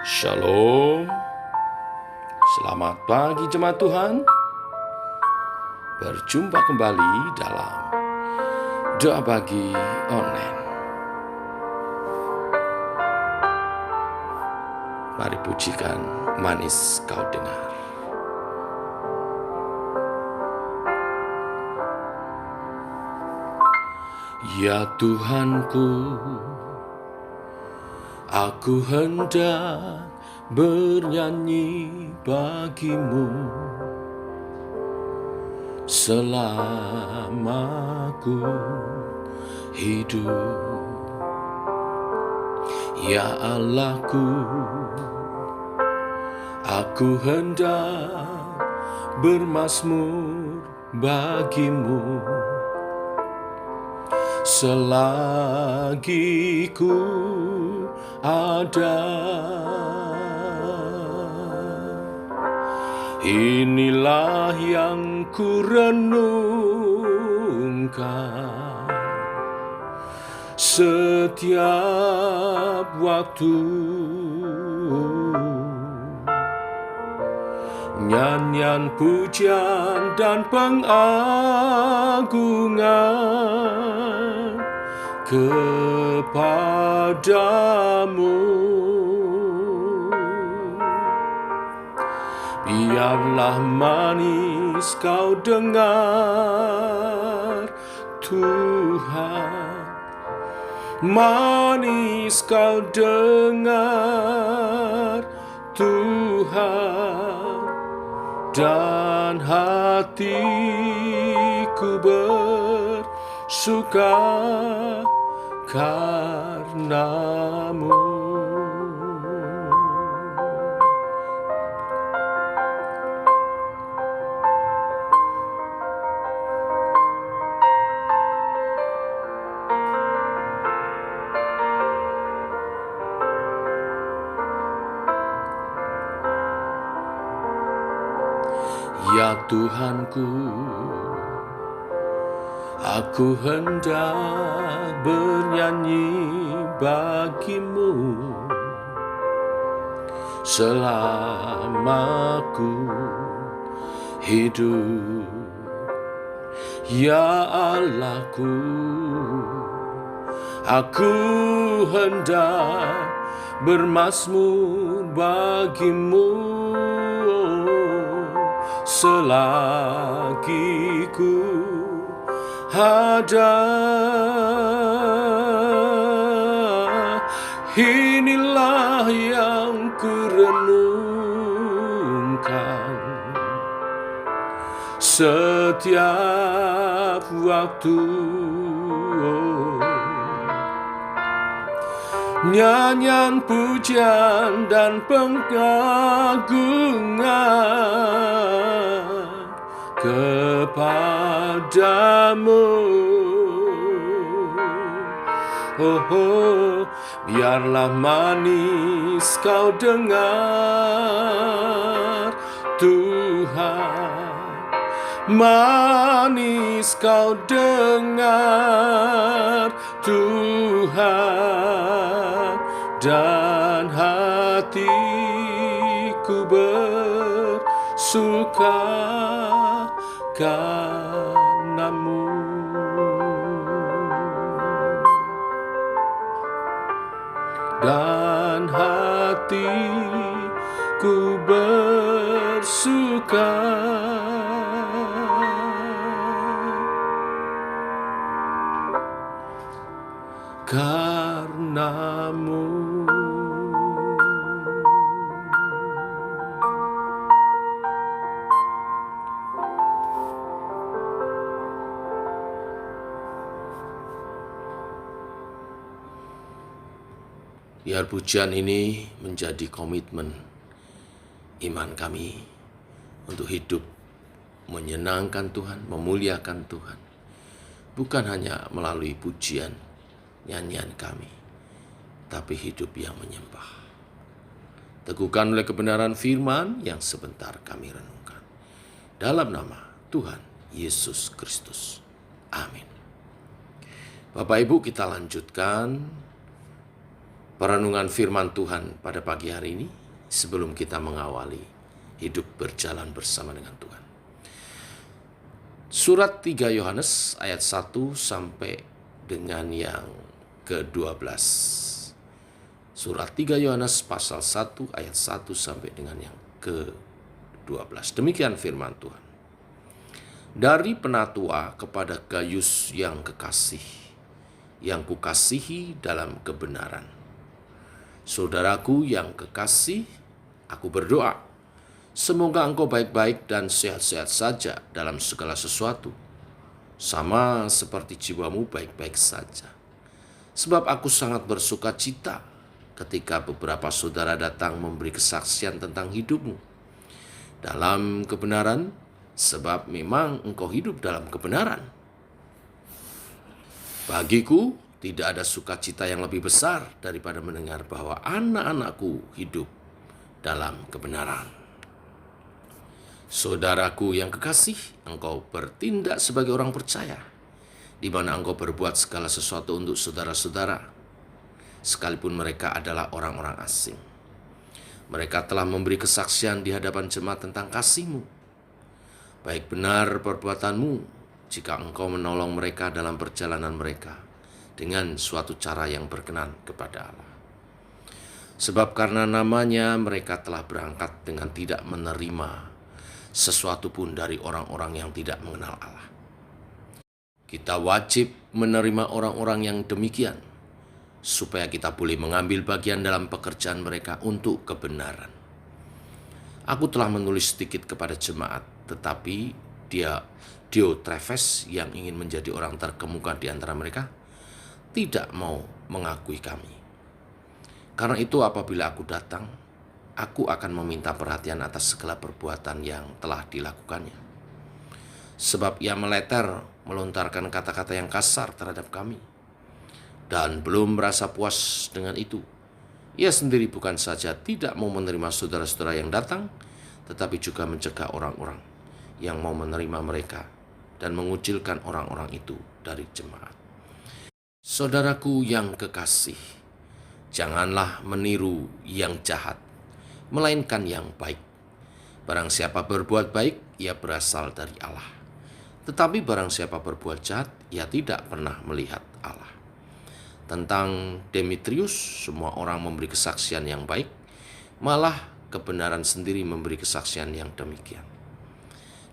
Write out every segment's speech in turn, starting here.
Shalom, selamat pagi jemaat Tuhan. Berjumpa kembali dalam Doa Pagi Online. Mari pujikan manis kau dengar. Ya Tuhanku, aku hendak bernyanyi bagimu selama ku hidup. Ya Allahku, aku hendak bermazmur bagimu selagi ku ada. Inilah yang ku renungkan setiap waktu, nyanyian pujian dan pengagungan kepadamu. Biarlah manis kau dengar, Tuhan. Manis kau dengar, Tuhan. Dan hatiku bersuka karenamu. Ya Tuhanku, aku hendak bernyanyi bagimu selama ku hidup. Ya Allahku, aku hendak bermazmur bagimu selagi ku ada. Inilah yang ku renungkan setiap waktu, nyanyian pujian dan pengagungan kepadamu. Oh, biarlah manis kau dengar, Tuhan. Manis kau dengar, Tuhan. Dan hatiku bersuka karenamu. Dan hatiku bersuka karenamu. Biar pujian ini menjadi komitmen iman kami untuk hidup menyenangkan Tuhan, memuliakan Tuhan. Bukan hanya melalui pujian, nyanyian kami, tapi hidup yang menyembah. Teguhkan oleh kebenaran firman yang sebentar kami renungkan. Dalam nama Tuhan Yesus Kristus. Amin. Bapak Ibu, kita lanjutkan perenungan firman Tuhan pada pagi hari ini sebelum kita mengawali hidup berjalan bersama dengan Tuhan. Surat 3 Yohanes ayat 1 sampai dengan yang ke-12. Surat 3 Yohanes pasal 1 ayat 1 sampai dengan yang ke-12. Demikian firman Tuhan. Dari penatua kepada Gayus yang kekasih, yang kukasihi dalam kebenaran. Saudaraku yang kekasih, aku berdoa, semoga engkau baik-baik dan sehat-sehat saja dalam segala sesuatu, sama seperti jiwamu baik-baik saja. Sebab aku sangat bersuka cita ketika beberapa saudara datang memberi kesaksian tentang hidupmu dalam kebenaran, sebab memang engkau hidup dalam kebenaran. Bagiku tidak ada sukacita yang lebih besar daripada mendengar bahwa anak-anakku hidup dalam kebenaran. Saudaraku yang kekasih, engkau bertindak sebagai orang percaya, di mana engkau berbuat segala sesuatu untuk saudara-saudara, sekalipun mereka adalah orang-orang asing. Mereka telah memberi kesaksian di hadapan jemaat tentang kasih-Mu. Baik benar perbuatanmu jika engkau menolong mereka dalam perjalanan mereka dengan suatu cara yang berkenan kepada Allah. Sebab karena namanya mereka telah berangkat dengan tidak menerima sesuatu pun dari orang-orang yang tidak mengenal Allah. Kita wajib menerima orang-orang yang demikian, supaya kita boleh mengambil bagian dalam pekerjaan mereka untuk kebenaran. Aku telah menulis sedikit kepada jemaat, tetapi Diotrefes yang ingin menjadi orang terkemuka di antara mereka tidak mau mengakui kami. Karena itu apabila aku datang, aku akan meminta perhatian atas segala perbuatan yang telah dilakukannya. Sebab ia meleter melontarkan kata-kata yang kasar terhadap kami, dan belum merasa puas dengan itu. Ia sendiri bukan saja tidak mau menerima saudara-saudara yang datang, tetapi juga mencegah orang-orang yang mau menerima mereka dan mengucilkan orang-orang itu dari jemaat. Saudaraku yang kekasih, janganlah meniru yang jahat, melainkan yang baik. Barang siapa berbuat baik, ia berasal dari Allah. Tetapi barang siapa berbuat jahat, ia tidak pernah melihat Allah. Tentang Demetrius, semua orang memberi kesaksian yang baik, malah kebenaran sendiri memberi kesaksian yang demikian.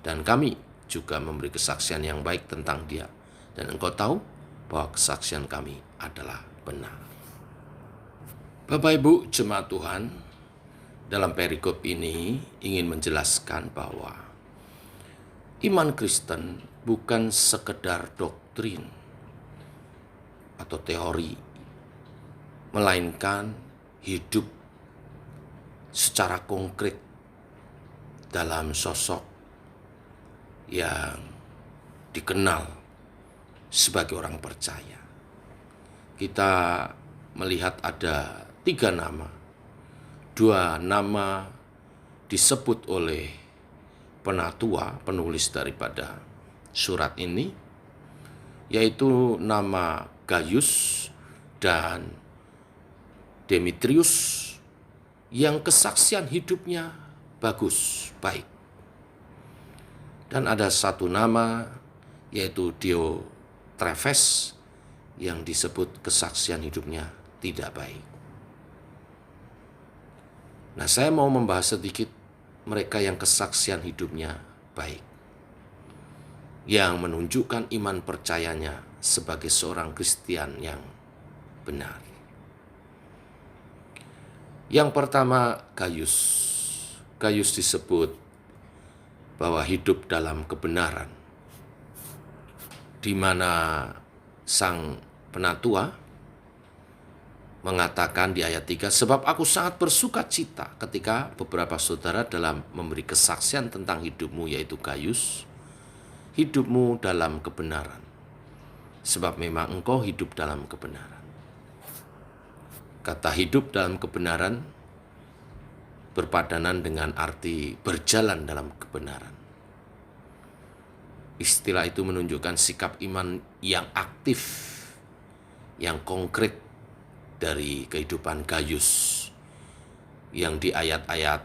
Dan kami juga memberi kesaksian yang baik tentang dia, dan engkau tahu bahwa kesaksian kami adalah benar. Bapak Ibu jemaat Tuhan, dalam perikop ini ingin menjelaskan bahwa iman Kristen bukan sekedar doktrin atau teori, melainkan hidup secara konkret dalam sosok yang dikenal sebagai orang percaya. Kita melihat ada 3 nama. 2 nama disebut oleh penatua, penulis daripada surat ini, yaitu nama Gayus dan Demetrius, yang kesaksian hidupnya bagus, baik. Dan ada 1 nama, yaitu Diotrefes, yang disebut kesaksian hidupnya tidak baik. Nah, saya mau membahas sedikit mereka yang kesaksian hidupnya baik, yang menunjukkan iman percayanya sebagai seorang Kristen yang benar. Yang pertama, Gayus. Gayus disebut bahwa hidup dalam kebenaran, di mana sang penatua mengatakan di ayat 3, sebab aku sangat bersuka cita ketika beberapa saudara dalam memberi kesaksian tentang hidupmu, yaitu Gayus, hidupmu dalam kebenaran. Sebab memang engkau hidup dalam kebenaran. Kata hidup dalam kebenaran berpadanan dengan arti berjalan dalam kebenaran. Istilah itu menunjukkan sikap iman yang aktif, yang konkret dari kehidupan Gayus yang di ayat-ayat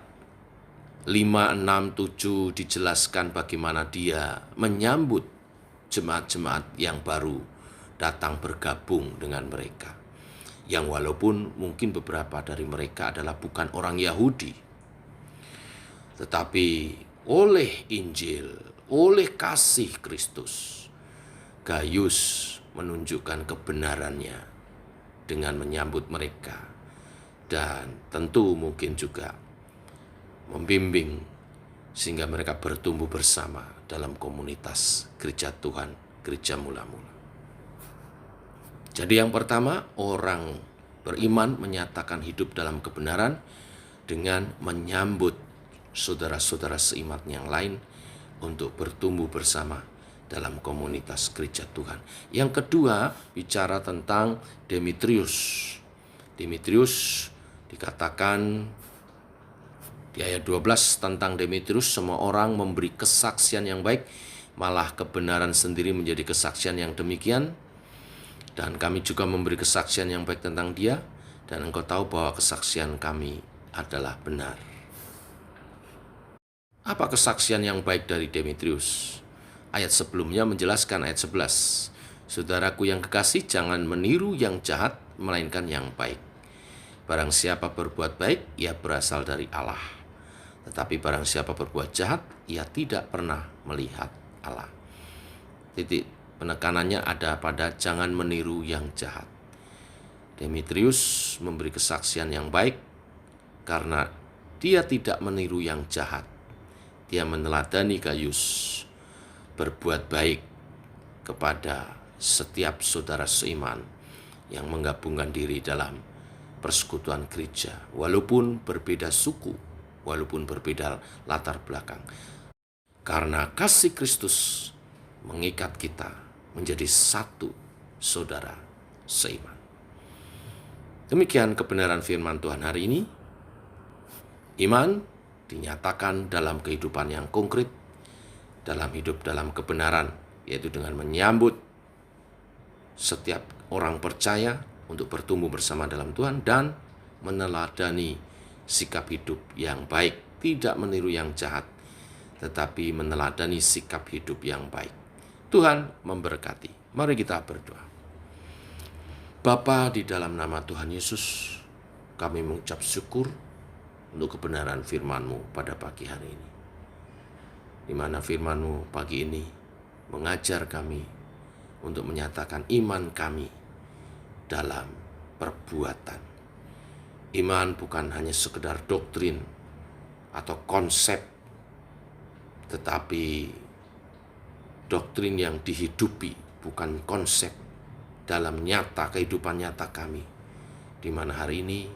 5, 6, 7 dijelaskan bagaimana dia menyambut jemaat-jemaat yang baru datang bergabung dengan mereka. Yang walaupun mungkin beberapa dari mereka adalah bukan orang Yahudi, tetapi oleh Injil, oleh kasih Kristus, Gayus menunjukkan kebenarannya dengan menyambut mereka. Dan tentu mungkin juga membimbing sehingga mereka bertumbuh bersama dalam komunitas gereja Tuhan, gereja mula-mula. Jadi yang pertama, orang beriman menyatakan hidup dalam kebenaran dengan menyambut saudara-saudara seiman yang lain untuk bertumbuh bersama dalam komunitas gereja Tuhan. Yang kedua, bicara tentang Demetrius. Demetrius dikatakan di ayat 12 tentang Demetrius, semua orang memberi kesaksian yang baik, malah kebenaran sendiri menjadi kesaksian yang demikian. Dan kami juga memberi kesaksian yang baik tentang dia, dan engkau tahu bahwa kesaksian kami adalah benar. Apa kesaksian yang baik dari Demetrius? Ayat sebelumnya menjelaskan ayat 11. Saudaraku yang kekasih, jangan meniru yang jahat, melainkan yang baik. Barang siapa berbuat baik, ia berasal dari Allah. Tetapi barang siapa berbuat jahat, ia tidak pernah melihat Allah. Titik penekanannya ada pada jangan meniru yang jahat. Demetrius memberi kesaksian yang baik karena dia tidak meniru yang jahat. Dia meneladani Gayus berbuat baik kepada setiap saudara seiman yang menggabungkan diri dalam persekutuan gereja, walaupun berbeda suku, walaupun berbeda latar belakang. Karena kasih Kristus mengikat kita menjadi satu saudara seiman. Demikian kebenaran firman Tuhan hari ini. Iman dinyatakan dalam kehidupan yang konkret, dalam hidup dalam kebenaran, yaitu dengan menyambut setiap orang percaya untuk bertumbuh bersama dalam Tuhan dan meneladani sikap hidup yang baik, tidak meniru yang jahat, tetapi meneladani sikap hidup yang baik. Tuhan memberkati. Mari kita berdoa. Bapa, di dalam nama Tuhan Yesus, kami mengucap syukur untuk kebenaran firman-Mu pada pagi hari ini. Di mana firman-Mu pagi ini mengajar kami untuk menyatakan iman kami dalam perbuatan. Iman bukan hanya sekedar doktrin atau konsep, tetapi doktrin yang dihidupi, bukan konsep, dalam nyata, kehidupan nyata kami. Di mana hari ini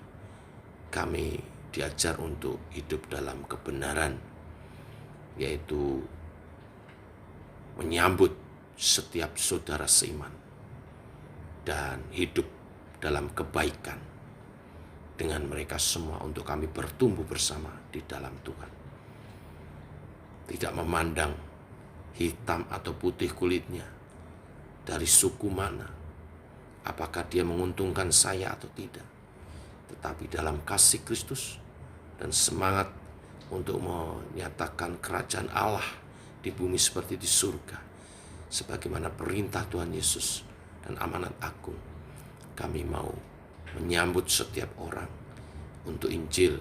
kami diajar untuk hidup dalam kebenaran, yaitu menyambut setiap saudara seiman dan hidup dalam kebaikan dengan mereka semua untuk kami bertumbuh bersama di dalam Tuhan. Tidak memandang hitam atau putih kulitnya, dari suku mana, apakah dia menguntungkan saya atau tidak, tetapi dalam kasih Kristus dan semangat untuk menyatakan kerajaan Allah di bumi seperti di surga, sebagaimana perintah Tuhan Yesus dan amanat agung. Kami mau menyambut setiap orang untuk Injil,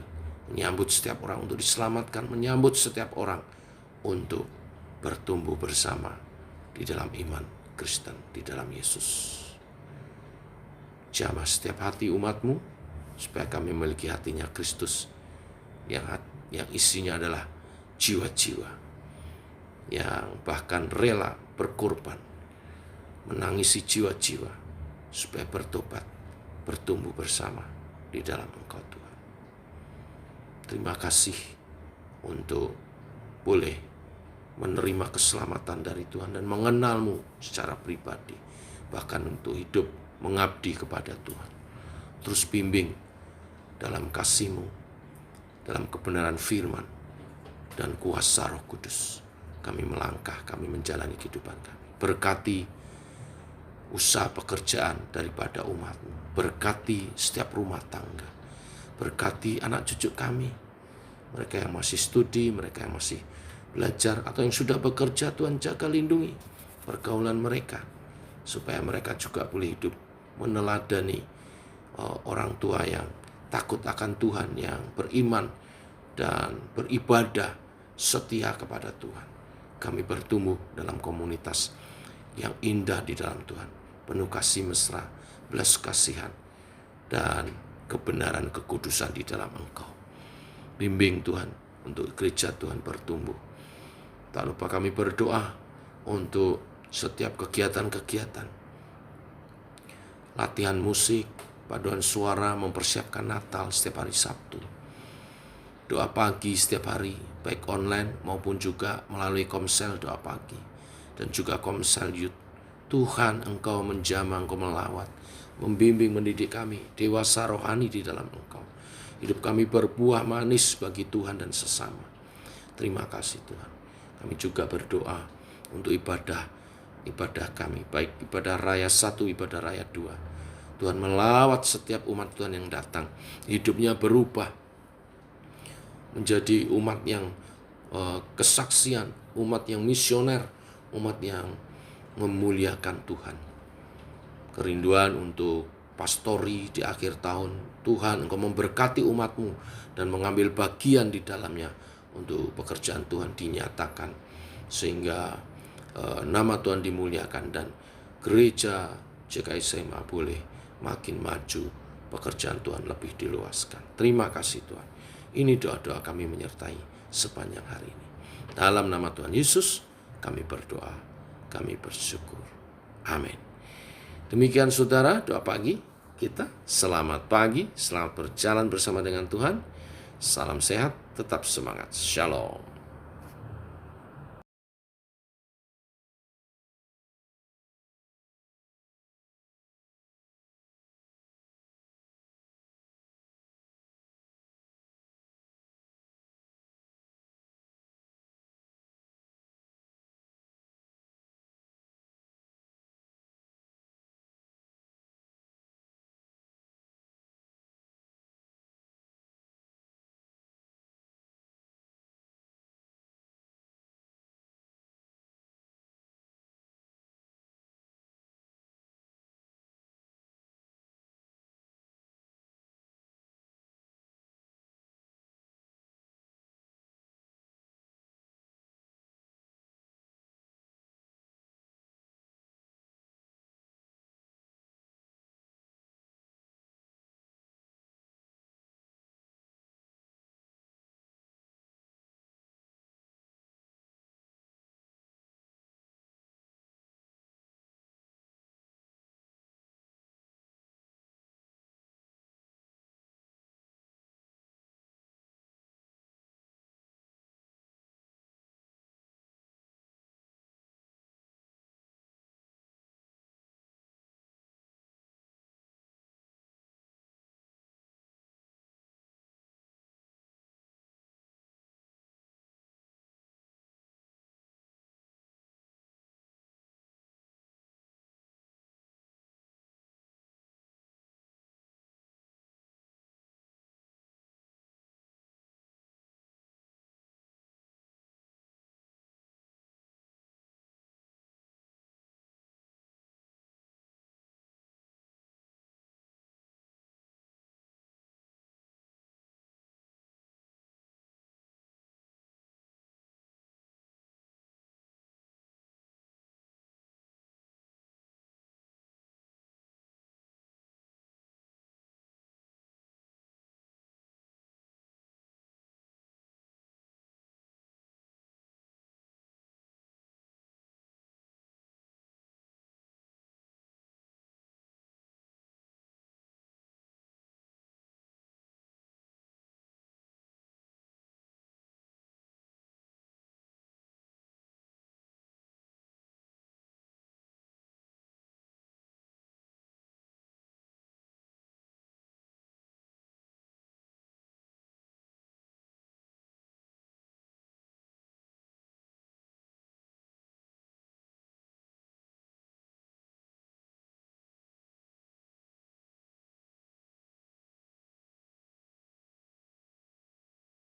menyambut setiap orang untuk diselamatkan, menyambut setiap orang untuk bertumbuh bersama di dalam iman Kristen, di dalam Yesus. Jamah setiap hati umat-Mu, supaya kami memiliki hatinya Kristus, yang isinya adalah jiwa-jiwa yang bahkan rela berkorban, menangisi jiwa-jiwa supaya bertobat, bertumbuh bersama di dalam Engkau Tuhan. Terima kasih untuk boleh menerima keselamatan dari Tuhan dan mengenal-Mu secara pribadi, bahkan untuk hidup mengabdi kepada Tuhan. Terus bimbing dalam kasih-Mu, dalam kebenaran firman dan kuasa Roh Kudus. Kami melangkah, kami menjalani kehidupan kami. Berkati usaha pekerjaan daripada umat-Mu. Berkati setiap rumah tangga. Berkati anak cucu kami. Mereka yang masih studi, mereka yang masih belajar, atau yang sudah bekerja, Tuhan jaga lindungi pergaulan mereka. Supaya mereka juga boleh hidup meneladani orang tua yang takut akan Tuhan, yang beriman dan beribadah setia kepada Tuhan. Kami bertumbuh dalam komunitas yang indah di dalam Tuhan, penuh kasih mesra, belas kasihan, dan kebenaran kekudusan di dalam Engkau. Bimbing Tuhan untuk gereja Tuhan bertumbuh. Tak lupa kami berdoa untuk setiap kegiatan-kegiatan, latihan musik, paduan suara, mempersiapkan Natal setiap hari Sabtu, doa pagi setiap hari, baik online maupun juga melalui komsel doa pagi, dan juga komsel youth. Tuhan, Engkau menjamah, Engkau melawat, membimbing, mendidik kami, dewasa rohani di dalam Engkau. Hidup kami berbuah manis bagi Tuhan dan sesama. Terima kasih Tuhan. Kami juga berdoa untuk ibadah kami, baik ibadah raya 1, ibadah raya 2. Tuhan melawat setiap umat Tuhan yang datang. Hidupnya berubah menjadi umat yang kesaksian, umat yang misioner, umat yang memuliakan Tuhan. Kerinduan untuk pastori di akhir tahun, Tuhan Engkau memberkati umat-Mu dan mengambil bagian di dalamnya untuk pekerjaan Tuhan dinyatakan, sehingga nama Tuhan dimuliakan dan gereja GKI SMA boleh makin maju, pekerjaan Tuhan lebih diluaskan. Terima kasih Tuhan. Ini doa-doa kami menyertai sepanjang hari ini. Dalam nama Tuhan Yesus kami berdoa, kami bersyukur. Amin. Demikian saudara, doa pagi kita. Selamat pagi, selamat berjalan bersama dengan Tuhan. Salam sehat, tetap semangat. Shalom.